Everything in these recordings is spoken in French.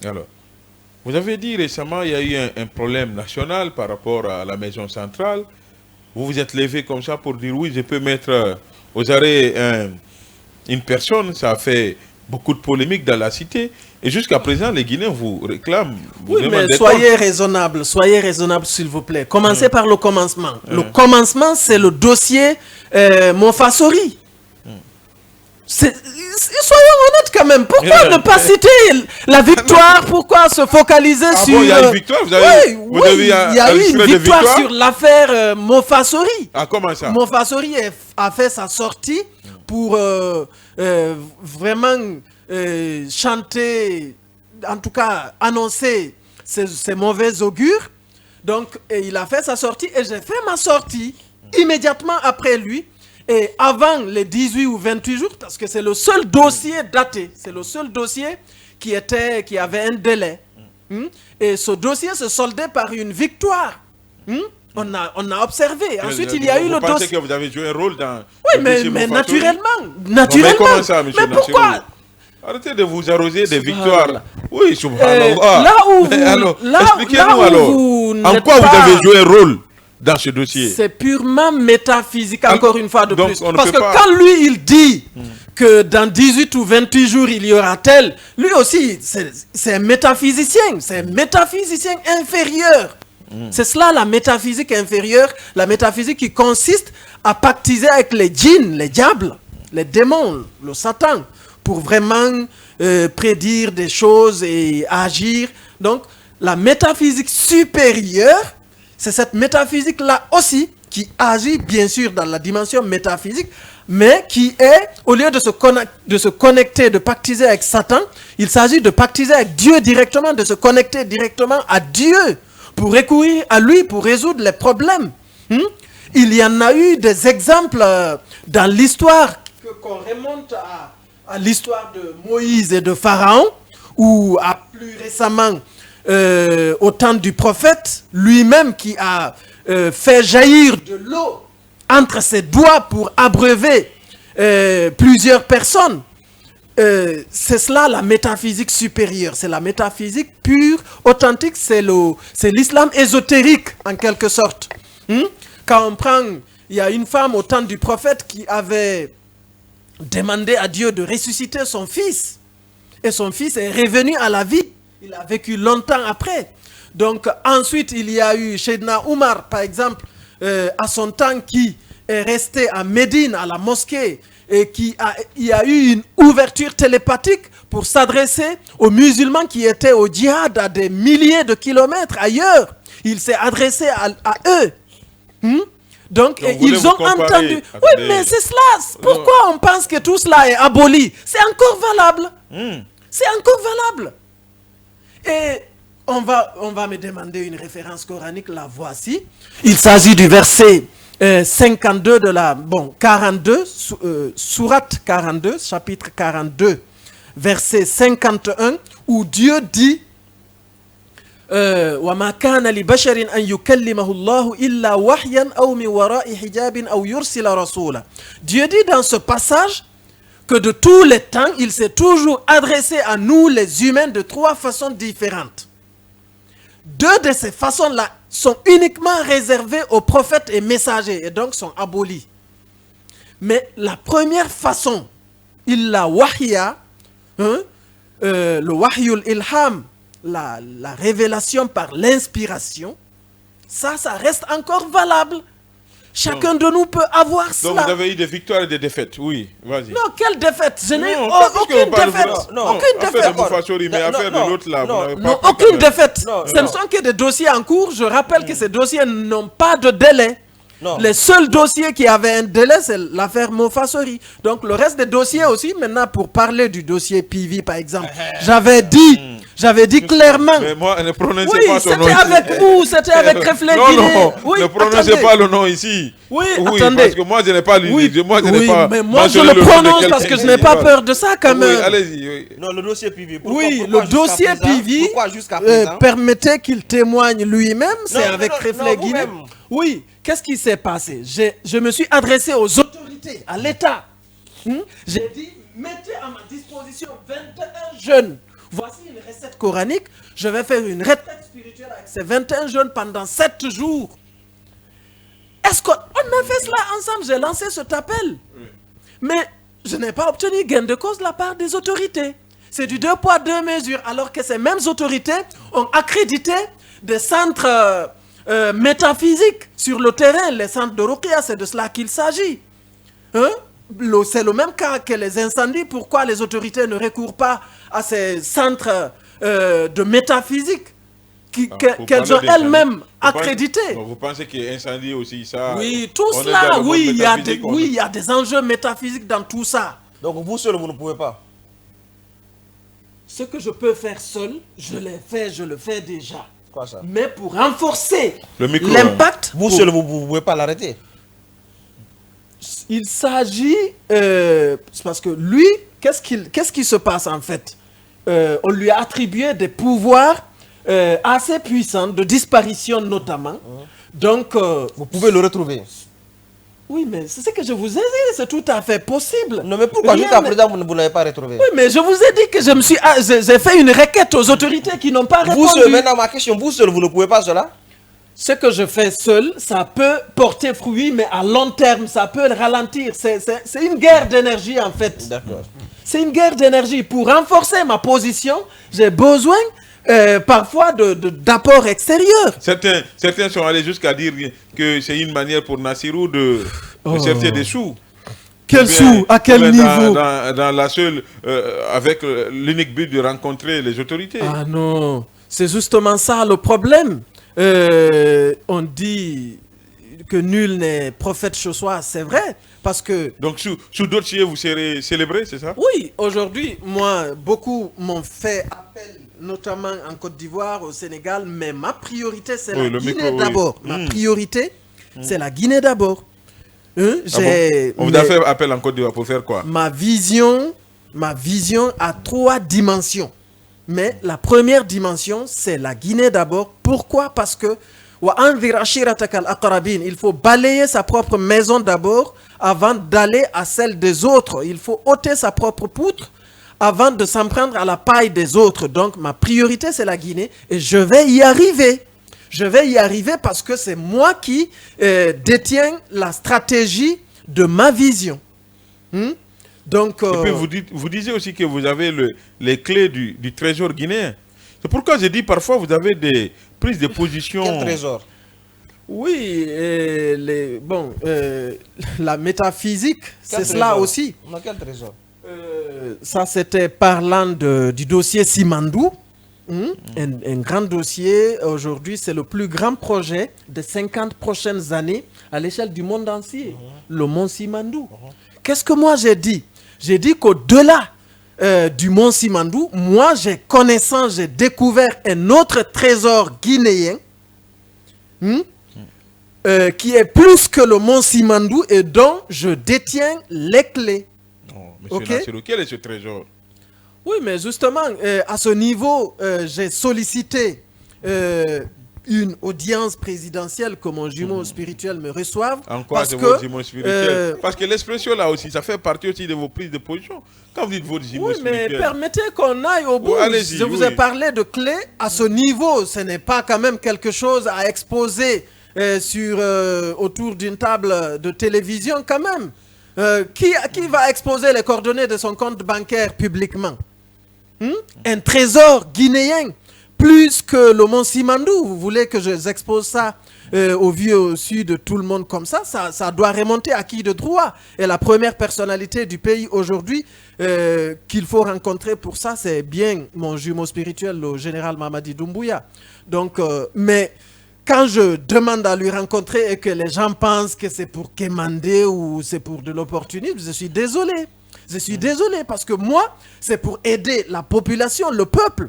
Alors, vous avez dit récemment il y a eu un problème national par rapport à la maison centrale. Vous vous êtes levé comme ça pour dire oui, je peux mettre aux arrêts une personne. Ça a fait beaucoup de polémiques dans la cité. Et jusqu'à présent, les Guinéens vous réclament. Vous Oui, mais soyez raisonnable s'il vous plaît. Commencez par le commencement. Le commencement, c'est le dossier Monfassori. Soyons honnêtes quand même. Pourquoi ne pas citer la victoire? Pourquoi se focaliser sur... Bon, il y a une victoire. Il y a eu une victoire sur l'affaire Monfassori. Ah, comment ça? Monfassori a fait sa sortie pour vraiment chanter, en tout cas annoncer ses mauvais augures. Donc, il a fait sa sortie et j'ai fait ma sortie immédiatement après lui. Et avant les 18 ou 28 jours, parce que c'est le seul dossier daté, c'est le seul dossier qui avait un délai. Et ce dossier se soldait par une victoire. On a observé. Ensuite, il y a eu le dossier. Vous pensez que vous avez joué un rôle dans... Oui, mais naturellement. Mais comment ça, monsieur? Mais pourquoi? Arrêtez de vous arroser des victoires. Oui, subhanallah. Expliquez-nous alors. En quoi vous avez joué un rôle dans ce dossier? C'est purement métaphysique, encore une fois de donc plus. Parce que quand lui, il dit que dans 18 ou 28 jours, il y aura tel, lui aussi, c'est un métaphysicien. C'est un métaphysicien inférieur. C'est cela la métaphysique inférieure, la métaphysique qui consiste à pactiser avec les djinns, les diables, les démons, le Satan, pour vraiment prédire des choses et agir. Donc, la métaphysique supérieure, c'est cette métaphysique-là aussi qui agit bien sûr dans la dimension métaphysique, mais qui est, au lieu de se connecter, de pactiser avec Satan, il s'agit de pactiser avec Dieu directement, de se connecter directement à Dieu, pour recourir à lui, pour résoudre les problèmes. Il y en a eu des exemples dans l'histoire, qu'on remonte à l'histoire de Moïse et de Pharaon, ou à plus récemment au temps du prophète, lui-même qui a fait jaillir de l'eau entre ses doigts pour abreuver plusieurs personnes. C'est cela la métaphysique supérieure, c'est la métaphysique pure, authentique, c'est l'islam ésotérique en quelque sorte. Quand on prend, il y a une femme au temps du prophète qui avait demandé à Dieu de ressusciter son fils, et son fils est revenu à la vie, il a vécu longtemps après. Donc ensuite il y a eu Shaydna Omar par exemple, à son temps, qui est resté à Médine, à la mosquée, et il y a eu une ouverture télépathique pour s'adresser aux musulmans qui étaient au djihad à des milliers de kilomètres ailleurs. Il s'est adressé à eux. Donc ils ont entendu. Oui, mais c'est cela. Pourquoi on pense que tout cela est aboli? C'est encore valable. C'est encore valable. Et on va me demander une référence coranique, la voici. Il s'agit du verset 52 de la... Bon, 42, sourate 42, chapitre 42, verset 51, où Dieu dit وَمَا كَانَ لِبَشَرٍ أَنْ يُكَلِّمَهُ اللَّهُ إِلَّا وَحْيًا أَوْ مِنْ وَرَاءِ حِجَابٍ أَوْ يُرْسِلَ رَسُولًا. Dieu dit dans ce passage que de tous les temps, il s'est toujours adressé à nous les humains de trois façons différentes. Deux de ces façons-là sont uniquement réservées aux prophètes et messagers et donc sont abolies. Mais la première façon, illa wahya, le wahyul ilham, la révélation par l'inspiration, ça reste encore valable. Chacun de nous peut avoir cela. Donc vous avez eu des victoires et des défaites, oui, vas-y. Non, quelle défaite? Je n'ai eu aucune défaite. Aucune défaite. Non, aucune défaite. Ce ne sont que des dossiers en cours. Je rappelle que ces dossiers n'ont pas de délai. Les seuls dossiers qui avaient un délai, c'est l'affaire Monfassori. Donc le reste des dossiers aussi, maintenant pour parler du dossier PV par exemple, j'avais dit clairement. Mais moi, ne prononcez pas ton nom. C'était avec vous, c'était avec Reflet Guinée. Non, ne prononcez pas le nom ici. Oui, attendez. Parce que moi, je n'ai pas lu. Mais moi, je le prononce parce que je n'ai pas peur de ça quand même. Oui, allez-y. Non, le dossier PV. Le dossier PV, permettez qu'il témoigne lui-même, c'est avec Reflet Guinée. Oui, qu'est-ce qui s'est passé? Je me suis adressé aux autorités, à l'État. J'ai dit, mettez à ma disposition 21 jeunes voici une recette coranique, je vais faire une retraite spirituelle avec ces 21 jeunes pendant 7 jours. Est-ce qu'on a fait cela ensemble? J'ai lancé cet appel. Mais je n'ai pas obtenu gain de cause de la part des autorités. C'est du 2 poids, 2 mesures, alors que ces mêmes autorités ont accrédité des centres métaphysiques sur le terrain, les centres de Ruqya, c'est de cela qu'il s'agit. Hein? C'est le même cas que les incendies. Pourquoi les autorités ne recourent pas à ces centres de métaphysique qu'elles ont elles-mêmes accrédités? Vous pensez qu'il y a incendie aussi, ça? Oui, tout cela, oui, il y a des enjeux métaphysiques dans tout ça. Donc vous seul, vous ne pouvez pas. Ce que je peux faire seul, je le fais déjà. Quoi ça? Mais pour renforcer l'impact... Vous seul, vous ne pouvez pas l'arrêter. Il s'agit... c'est parce que lui, qu'est-ce qui se passe en fait? On lui a attribué des pouvoirs assez puissants, de disparition notamment. Donc... vous pouvez le retrouver. Oui, mais c'est ce que je vous ai dit, c'est tout à fait possible. Non, mais pourquoi jusqu'à présent vous ne l'avez pas retrouvé? Oui, mais je vous ai dit que j'ai fait une requête aux autorités qui n'ont pas répondu. Vous seul, maintenant ma question, vous seul, vous ne pouvez pas cela? Ce que je fais seul, ça peut porter fruit, mais à long terme, ça peut le ralentir. C'est une guerre d'énergie en fait. D'accord. C'est une guerre d'énergie. Pour renforcer ma position, j'ai besoin parfois d'apports extérieurs. Certains sont allés jusqu'à dire que c'est une manière pour Nassirou de chercher des sous. Quels sous? À quel niveau? Dans la seule, avec l'unique but de rencontrer les autorités. Ah non, c'est justement ça le problème. On dit que nul n'est prophète chez soi, c'est vrai. Parce que... Donc sous d'autres cieux, vous serez célébré, c'est ça? Oui, aujourd'hui, moi, beaucoup m'ont fait appel, notamment en Côte d'Ivoire, au Sénégal, mais ma priorité, c'est la Guinée d'abord. Ma priorité, c'est la Guinée d'abord. On vous a fait appel en Côte d'Ivoire pour faire quoi? Ma vision a 3 dimensions. Mais la première dimension, c'est la Guinée d'abord. Pourquoi? Parce que il faut balayer sa propre maison d'abord avant d'aller à celle des autres. Il faut ôter sa propre poutre avant de s'en prendre à la paille des autres. Donc ma priorité, c'est la Guinée et je vais y arriver. Je vais y arriver parce que c'est moi qui détiens la stratégie de ma vision. Donc, et puis vous disiez aussi que vous avez les clés du trésor guinéen. C'est pourquoi je dis parfois vous avez des prises de position. Quel trésor? Oui, la métaphysique, c'est cela aussi. Quel trésor? Ça, c'était parlant du dossier Simandou. Un grand dossier. Aujourd'hui, c'est le plus grand projet des 50 prochaines années à l'échelle du monde entier. Le mont Simandou. Qu'est-ce que moi j'ai dit? J'ai dit qu'au-delà du mont Simandou, moi j'ai connaissance, j'ai découvert un autre trésor guinéen qui est plus que le mont Simandou et dont je détiens les clés. Monsieur Nassirou, quel est ce trésor? Oui, mais justement, à ce niveau, j'ai sollicité une audience présidentielle que mon jumeau spirituel me reçoive. En quoi c'est votre jumeau spirituel? Parce que l'expression là aussi, ça fait partie aussi de vos prises de position. Quand vous dites votre jumeau spirituel... Oui, mais permettez qu'on aille au bout. Je vous ai parlé de clés. À ce niveau, ce n'est pas quand même quelque chose à exposer autour d'une table de télévision quand même. Qui va exposer les coordonnées de son compte bancaire publiquement? Un trésor guinéen, plus que le mont Simandou. Vous voulez que j'expose ça au vu et au su de tout le monde comme ça? Ça doit remonter à qui de droit? Et la première personnalité du pays aujourd'hui qu'il faut rencontrer pour ça, c'est bien mon jumeau spirituel, le général Mamadi Doumbouya. Donc, mais quand je demande à lui rencontrer et que les gens pensent que c'est pour quémander ou c'est pour de l'opportunisme, je suis désolé. Je suis désolé parce que moi, c'est pour aider la population, le peuple.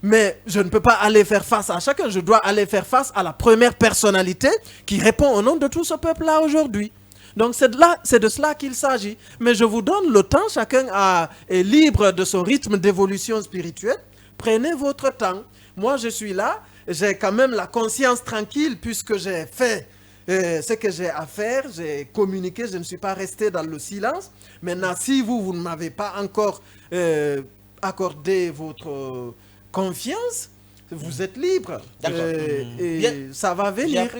Mais je ne peux pas aller faire face à chacun. Je dois aller faire face à la première personnalité qui répond au nom de tout ce peuple-là aujourd'hui. Donc c'est de cela qu'il s'agit. Mais je vous donne le temps. Chacun est libre de son rythme d'évolution spirituelle. Prenez votre temps. Moi, je suis là. J'ai quand même la conscience tranquille puisque j'ai fait ce que j'ai à faire, j'ai communiqué, je ne suis pas resté dans le silence. Maintenant, si vous ne m'avez pas encore accordez votre confiance, vous êtes libre. D'accord. Et Bien. ça va J'ai venir. appris